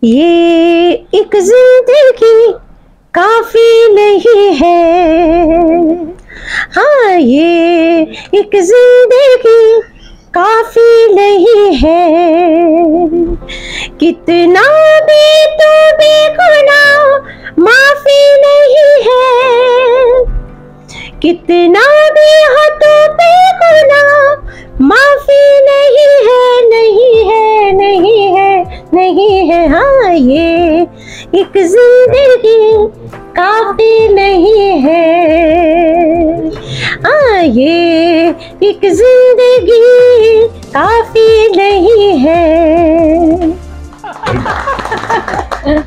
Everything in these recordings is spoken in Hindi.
ये एक जिंदगी काफी नहीं है, हाँ ये एक जिंदगी काफी नहीं है। कितना भी तो बेगुनाह माफी नहीं है, कितना भी हो तो बेगुनाह माफी नहीं है, नहीं है, नहीं है, नहीं है। हाँ ये एक जिंदगी काफी नहीं है, हाँ ये एक जिंदगी काफी नहीं है।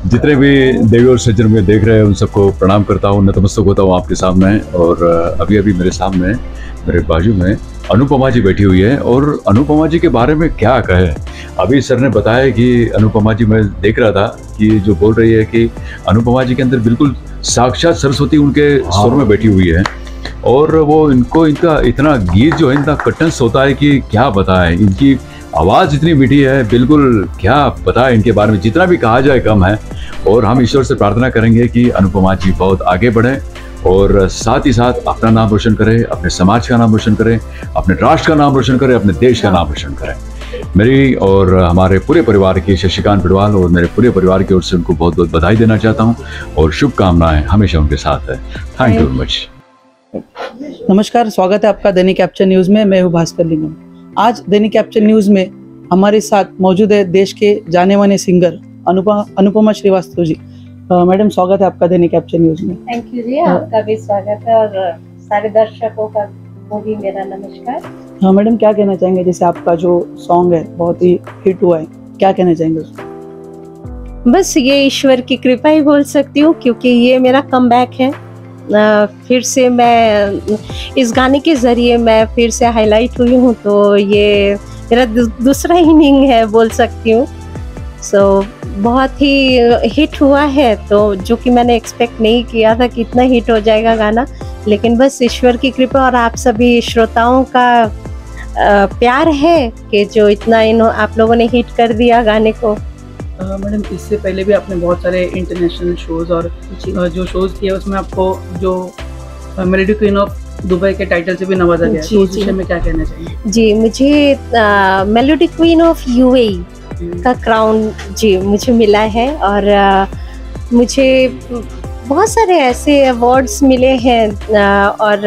जितने भी देवी और सज्जन में देख रहे हैं उन सबको प्रणाम करता हूँ, नतमस्तक होता हूँ आपके सामने। और अभी अभी मेरे सामने मेरे बाजू में अनुपमा जी बैठी हुई है, और अनुपमा जी के बारे में क्या कहे। अभी सर ने बताया कि अनुपमा जी, मैं देख रहा था कि जो बोल रही है कि अनुपमा जी के अंदर बिल्कुल साक्षात सरस्वती उनके स्वर में बैठी हुई है, और वो इनका इतना गीत जो है इतना कटंस होता है कि क्या बताएं। इनकी आवाज़ इतनी मीठी है, बिल्कुल क्या बताएं इनके बारे में, जितना भी कहा जाए कम है। और हम ईश्वर से प्रार्थना करेंगे कि अनुपमा जी बहुत आगे बढ़ें और साथ ही साथ अपना नाम रोशन करें, अपने समाज का नाम रोशन करें, अपने राष्ट्र का नाम रोशन करें, अपने देश का नाम रोशन करें। मेरी और हमारे पूरे परिवार की, शशिकांत बिडवाल और मेरे पूरे परिवार की ओर से उनको बहुत बहुत बधाई देना चाहता हूँ, और शुभकामनाएं हमेशा उनके साथ है। Thank you very much. नमस्कार, स्वागत है आपका दैनिक कैप्चर न्यूज में। मैं हूँ भास्कर लिंगम। आज दैनिक कैप्चर न्यूज में हमारे साथ मौजूद है देश के जाने माने सिंगर अनुपमा श्रीवास्तव जी। मैडम, स्वागत है आपका दैनिक कैप्चर न्यूज में। थैंक यू जी, आपका भी स्वागत है, और सारे दर्शकों का वो भी मेरा नमस्कार। हाँ मैडम, क्या कहना चाहेंगे, जैसे आपका जो सॉन्ग है बहुत ही हिट हुआ है, क्या कहना चाहेंगे उसको? बस ये ईश्वर की कृपा ही बोल सकती हूँ, क्योंकि ये मेरा कमबैक है। फिर से मैं इस गाने के जरिए मैं फिर से हाईलाइट हुई हूँ, तो ये मेरा दूसरा इनिंग है बोल सकती हूँ। सो बहुत ही हिट हुआ है, तो जो कि मैंने एक्सपेक्ट नहीं किया था कि इतना हिट हो जाएगा गाना, लेकिन बस ईश्वर की कृपा और आप सभी श्रोताओं का प्यार है कि जो इतना आप लोगों ने हिट कर दिया गाने को। मैडम, इससे पहले भी आपने बहुत सारे इंटरनेशनल शोज और जो शोज किए उसमें आपको जो मेलोडी क्वीन ऑफ दुबई के टाइटल से भी नवाजा गया, तो उस विषय में क्या कहना चाहिए? जी, मुझे मेलोडी क्वीन ऑफ यूएई का क्राउन जी मुझे मिला है, और मुझे बहुत सारे ऐसे अवार्ड्स मिले हैं, और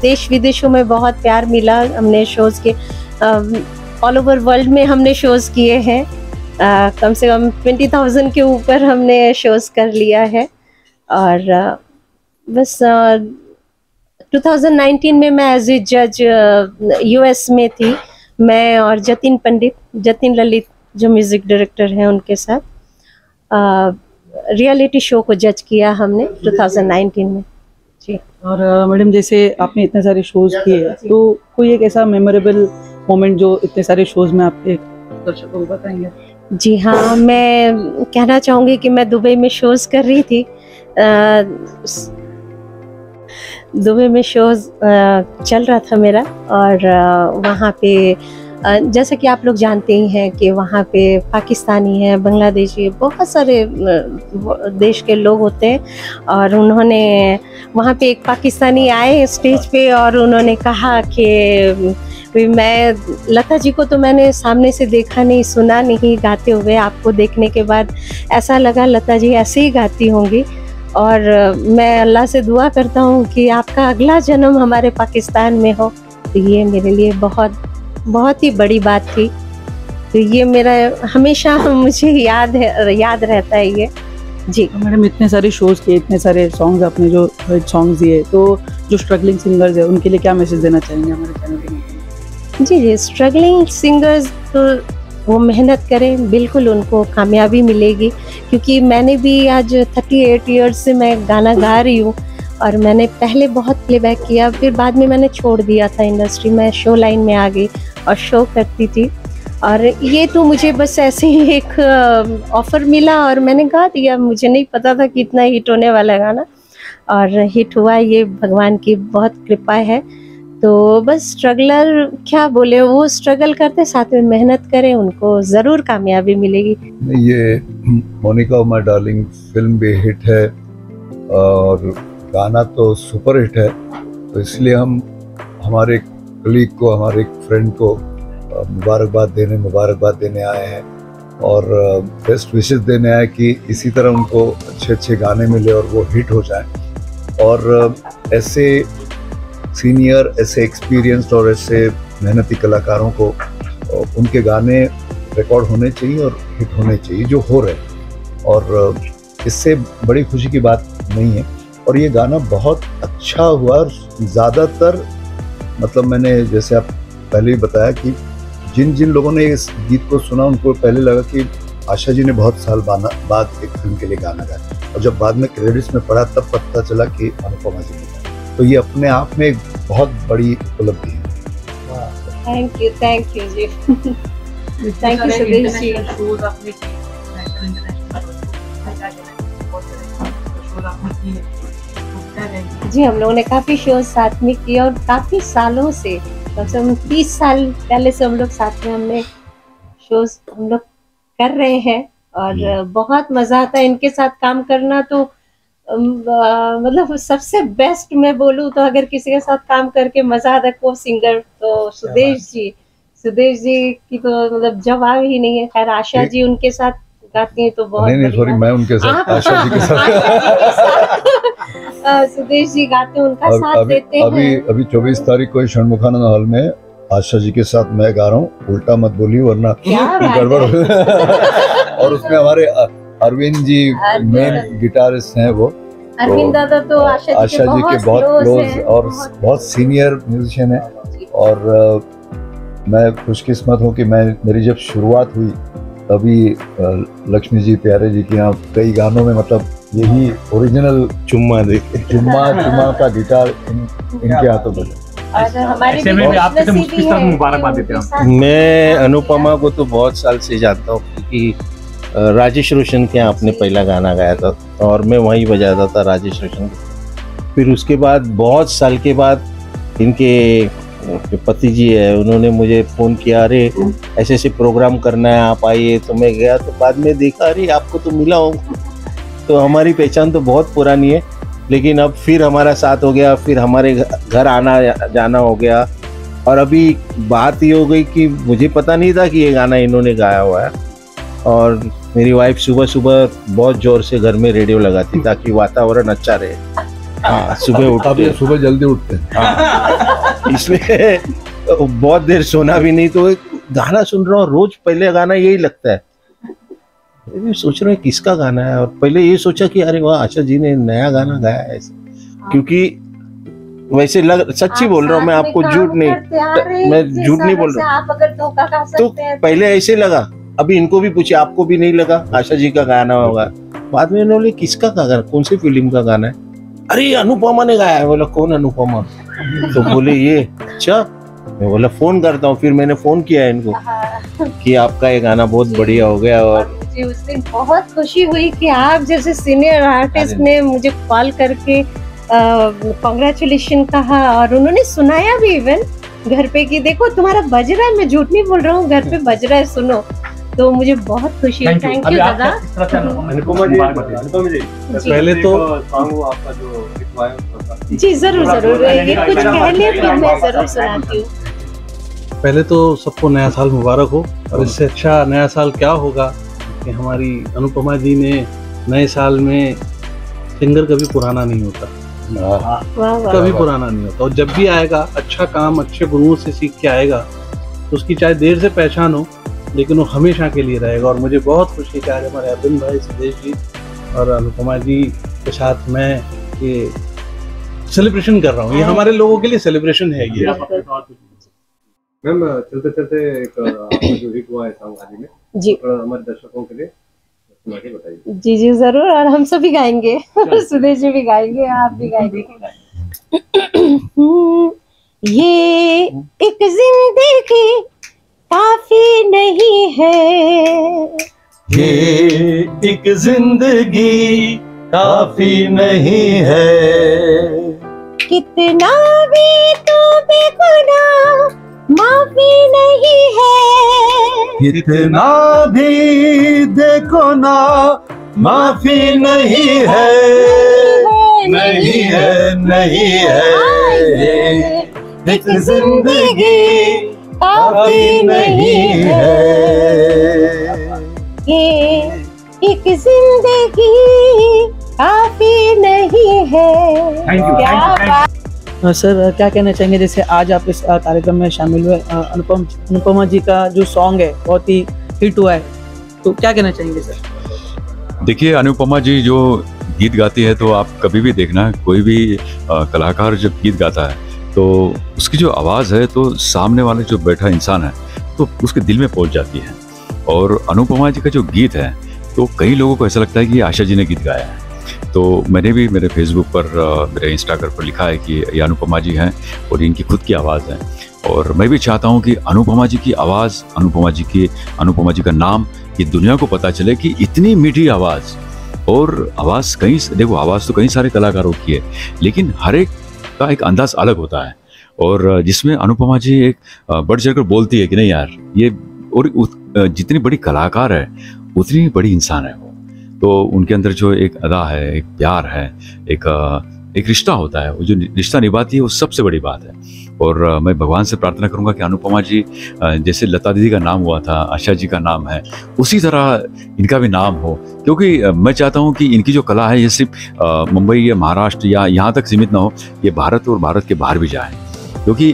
देश विदेशों में बहुत प्यार मिला। हमने शोज़ के ऑल ओवर वर्ल्ड में हमने शोज़ किए हैं, कम से कम 20,000 के ऊपर हमने शोज़ कर लिया है। और बस 2019 में मैं एज ए जज यूएस में थी, मैं और जतिन ललित जो म्यूज़िक डायरेक्टर हैं उनके साथ रियलिटी शो को जज किया हमने 2019 में जी। और मैडम, जैसे आपने इतने सारे शोज़ किए, तो कोई एक ऐसा मेमोरेबल मोमेंट जो इतने सारे शोज़ में आपके दर्शकों को बताएंगे? जी हाँ, मैं कहना चाहूँगी कि मैं दुबई में शोज़ कर रही थी। दुबई में शोज़ चल रहा था मेरा, और वहाँ पे जैसे कि आप लोग जानते ही हैं कि वहाँ पे पाकिस्तानी है, बांग्लादेशी, बहुत सारे देश के लोग होते हैं। और उन्होंने वहाँ पे एक पाकिस्तानी आए स्टेज पे, और उन्होंने कहा कि मैं लता जी को तो मैंने सामने से देखा नहीं, सुना नहीं गाते हुए, आपको देखने के बाद ऐसा लगा लता जी ऐसे ही गाती होंगी। और मैं अल्लाह से दुआ करता हूँ कि आपका अगला जन्म हमारे पाकिस्तान में हो। तो ये मेरे लिए बहुत ही बड़ी बात थी। तो ये मेरा हमेशा मुझे याद रहता है ये जी। मैडम, इतने सारे शोज़ किए, इतने सारे सॉन्ग्स आपने जो सॉन्ग्स दिए, तो जो स्ट्रगलिंग सिंगर्स है उनके लिए क्या मैसेज देना चाहेंगे हमारे चैनल के माध्यम से? जी, स्ट्रगलिंग सिंगर्स तो वो मेहनत करें, बिल्कुल उनको कामयाबी मिलेगी। क्योंकि मैंने भी आज 38 ईयर्स से मैं गाना गा रही हूँ, और मैंने पहले बहुत प्लेबैक किया, फिर बाद में मैंने छोड़ दिया था इंडस्ट्री में, शो लाइन में आ गई और शो करती थी। और ये तो मुझे बस ऐसे ही एक ऑफ़र मिला और मैंने गा दिया, मुझे नहीं पता था कि इतना हिट होने वाला गाना, और हिट हुआ। ये भगवान की बहुत कृपा है। तो बस स्ट्रगलर क्या बोले, वो स्ट्रगल करते साथ में मेहनत करें, उनको ज़रूर कामयाबी मिलेगी। ये मोनिका माय डार्लिंग फिल्म भी हिट है और गाना तो सुपर हिट है, तो इसलिए हम हमारे कलीग को, हमारे एक फ्रेंड को मुबारकबाद देने आए हैं और बेस्ट विशेस देने आए कि इसी तरह उनको अच्छे अच्छे गाने मिले और वो हिट हो जाए। और ऐसे सीनियर, ऐसे एक्सपीरियंस्ड और ऐसे मेहनती कलाकारों को उनके गाने रिकॉर्ड होने चाहिए और हिट होने चाहिए, जो हो रहे हैं, और इससे बड़ी खुशी की बात नहीं है। और ये गाना बहुत अच्छा हुआ और ज़्यादातर मतलब मैंने जैसे आप पहले ही बताया कि जिन जिन लोगों ने इस गीत को सुना उनको पहले लगा कि आशा जी ने बहुत साल बाद एक फिल्म के लिए गाना गाया, और जब बाद में क्रेडिट्स में पढ़ा तब पता चला कि अनुपमा जी ने गाया। तो ये अपने आप में एक बहुत बड़ी उपलब्धि है। Thank you ji. Thank you Sudesh ji. जी हम लोगों ने काफ़ी शोज साथ में किए और काफ़ी सालों से, कम से कम 30 साल पहले से हम लोग साथ में हमने शोज हम लोग कर रहे हैं और बहुत मज़ा आता है इनके साथ काम करना। तो मतलब सबसे बेस्ट मैं बोलूँ तो अगर किसी के साथ काम करके मज़ा आता है को सिंगर तो सुदेश जी की तो मतलब जवाब ही नहीं है। खैर आशा जी उनके साथ गाती हैं तो बहुत नहीं सॉरी, मैं उनके साथ आशा जी के साथ सुदेश जी गाते हैं, उनका साथ देते हैं। अभी 24 तारीख को षणमुखानंद हॉल में आशा जी के साथ मैं गा रहा हूँ, उल्टा मत बोलिए वरना गड़बड़ हो। और उसमें हमारे अरविंद जी मेन गिटारिस्ट हैं, वो अरविंद दादा तो आशा जी के बहुत क्लोज और बहुत सीनियर म्यूजिशियन है। और मैं खुशकिस्मत हूँ कि मेरी जब शुरुआत हुई तभी लक्ष्मी जी प्यारे जी के यहाँ कई गानों में मतलब यही ओरिजिनल चुम्मा का गिटार इनके हाथों पर। मैं अनुपमा को तो बहुत साल से जानता हूँ क्योंकि राजेश रोशन के यहाँ आपने पहला गाना गाया था और मैं वहीं बजाता था राजेश रोशन को। फिर उसके बाद बहुत साल के बाद इनके पति जी है, उन्होंने मुझे फ़ोन किया, अरे ऐसे ऐसे प्रोग्राम करना है आप आइए। तो मैं गया, तो बाद में देखा अरे आपको तो मिला हो। तो हमारी पहचान तो बहुत पुरानी है, लेकिन अब फिर हमारा साथ हो गया, फिर हमारे घर आना जाना हो गया। और अभी बात ये हो गई कि मुझे पता नहीं था कि ये गाना इन्होंने गाया हुआ है। और मेरी वाइफ सुबह सुबह बहुत ज़ोर से घर में रेडियो लगाती ताकि वातावरण अच्छा रहे। हाँ, सुबह जल्दी उठते हैं। हाँ, इसलिए बहुत देर सोना भी नहीं, तो एक गाना सुन रहा हूँ रोज। पहले गाना यही लगता है, सोच रहा हूँ किसका गाना है, और पहले ये सोचा कि अरे वाह आशा जी ने नया गाना गाया है। क्योंकि वैसे सच्ची बोल रहा हूँ मैं, आपको झूठ नहीं बोल रहा हूँ। तो पहले ऐसे लगा, अभी इनको भी पूछे आपको भी नहीं लगा आशा जी का गाना होगा? बाद में इन्होंने किसका गाना, कौन सी फिल्म का गाना है? अरे अनुपमा ने गाया है। बोला कौन अनुपमा? तो बोले ये। अच्छा, मैं बोला फोन करता हूँ। फिर मैंने फोन किया इनको कि आपका ये गाना बहुत बढ़िया हो गया। और मुझे उस दिन बहुत खुशी हुई कि आप जैसे सीनियर आर्टिस्ट ने मुझे कॉल करके कॉन्ग्रेचुलेशन कहा और उन्होंने सुनाया भी इवन घर पे कि देखो तुम्हारा बज रहा है, मैं झूठ नहीं बोल रहा हूँ, घर पे बज रहा है, सुनो। तो मुझे बहुत खुशी हुई। थैंक यू दादा। पहले तो आपका जो जी जरूर ये कुछ कह लिया फिर मैं जरूर सुनाती हूँ। पहले तो सबको नया साल मुबारक हो, और इससे अच्छा नया साल क्या होगा कि हमारी अनुपमा जी ने नए साल में, सिंगर कभी पुराना नहीं होता, कभी पुराना नहीं होता। और जब भी आएगा अच्छा काम अच्छे गुरुओं से सीख के आएगा, तो उसकी चाहे देर से पहचान हो लेकिन वो हमेशा के लिए रहेगा। और मुझे बहुत खुशी है आज हमारे अरविंद भाई, सुदेश जी और अनुपमा जी के साथ मैं ये सेलिब्रेशन कर रहा हूँ। ये हमारे लोगों के लिए सेलिब्रेशन है। ये मैम चलते चलते एक आपका जो हिट हुआ है सॉन्ग हाल ही में, जी हमारे दर्शकों के लिए सुना के बताइए। जी जरूर, और हम सब भी गाएंगे, सुदेश जी भी गाएंगे, आप भी गाएंगे। ये एक जिंदगी काफी नहीं है, ये एक जिंदगी काफी नहीं है, कितना भी तू बेगुनाह माफी नहीं है। कितना भी देखो ना माफी नहीं है, नहीं है, नहीं है, एक जिंदगी काफी नहीं है, ये एक जिंदगी काफी नहीं है। क्या बात। सर क्या कहना चाहेंगे, जैसे आज आप इस कार्यक्रम में शामिल हुए, अनुपमा जी का जो सॉन्ग है बहुत ही हिट हुआ है, तो क्या कहना चाहेंगे सर? देखिए, अनुपमा जी जो गीत गाती है, तो आप कभी भी देखना, कोई भी कलाकार जब गीत गाता है तो उसकी जो आवाज़ है तो सामने वाले जो बैठा इंसान है तो उसके दिल में पहुंच जाती है। और अनुपमा जी का जो गीत है तो कई लोगों को ऐसा लगता है कि आशा जी ने गीत गाया है। तो मैंने भी मेरे फेसबुक पर, मेरे इंस्टाग्राम पर लिखा है कि ये अनुपमा जी हैं और इनकी खुद की आवाज़ है। और मैं भी चाहता हूँ कि अनुपमा जी की आवाज़, अनुपमा जी का नाम ये दुनिया को पता चले कि इतनी मीठी आवाज़। और आवाज़ कई, देखो आवाज़ तो कई सारे कलाकारों की है, लेकिन हर एक का एक अंदाज अलग होता है। और जिसमें अनुपमा जी एक बढ़ चढ़कर बोलती है कि नहीं यार ये, और जितनी बड़ी कलाकार है उतनी बड़ी इंसान है वो। तो उनके अंदर जो एक अदा है, एक प्यार है, एक रिश्ता होता है, वो जो रिश्ता निभाती है वो सबसे बड़ी बात है। और मैं भगवान से प्रार्थना करूंगा कि अनुपमा जी, जैसे लता दीदी का नाम हुआ था, आशा जी का नाम है, उसी तरह इनका भी नाम हो। क्योंकि मैं चाहता हूं कि इनकी जो कला है ये सिर्फ मुंबई या महाराष्ट्र या यहाँ तक सीमित ना हो, ये भारत और भारत के बाहर भी जाए। क्योंकि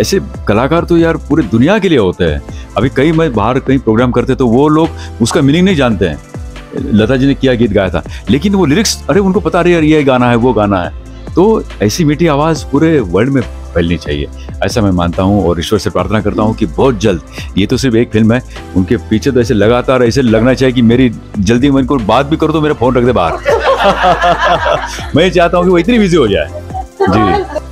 ऐसे कलाकार तो यार पूरे दुनिया के लिए होते हैं। अभी कई, मैं बाहर कहीं प्रोग्राम करते तो वो लोग उसका मीनिंग नहीं जानते हैं, लता जी ने क्या गीत गाया था, लेकिन वो लिरिक्स, अरे उनको पता रही है ये गाना है, वो गाना है। तो ऐसी मीठी आवाज़ पूरे वर्ल्ड में फैलनी चाहिए, ऐसा मैं मानता हूँ। और ईश्वर से प्रार्थना करता हूँ कि बहुत जल्द, ये तो सिर्फ एक फिल्म है, उनके पीछे तो ऐसे लगातार ऐसे लगना चाहिए कि मेरी जल्दी, मैं इनको बात भी करूँ तो मेरा फ़ोन रख दे बाहर। मैं चाहता हूँ कि वो इतनी बिजी हो जाए। जी।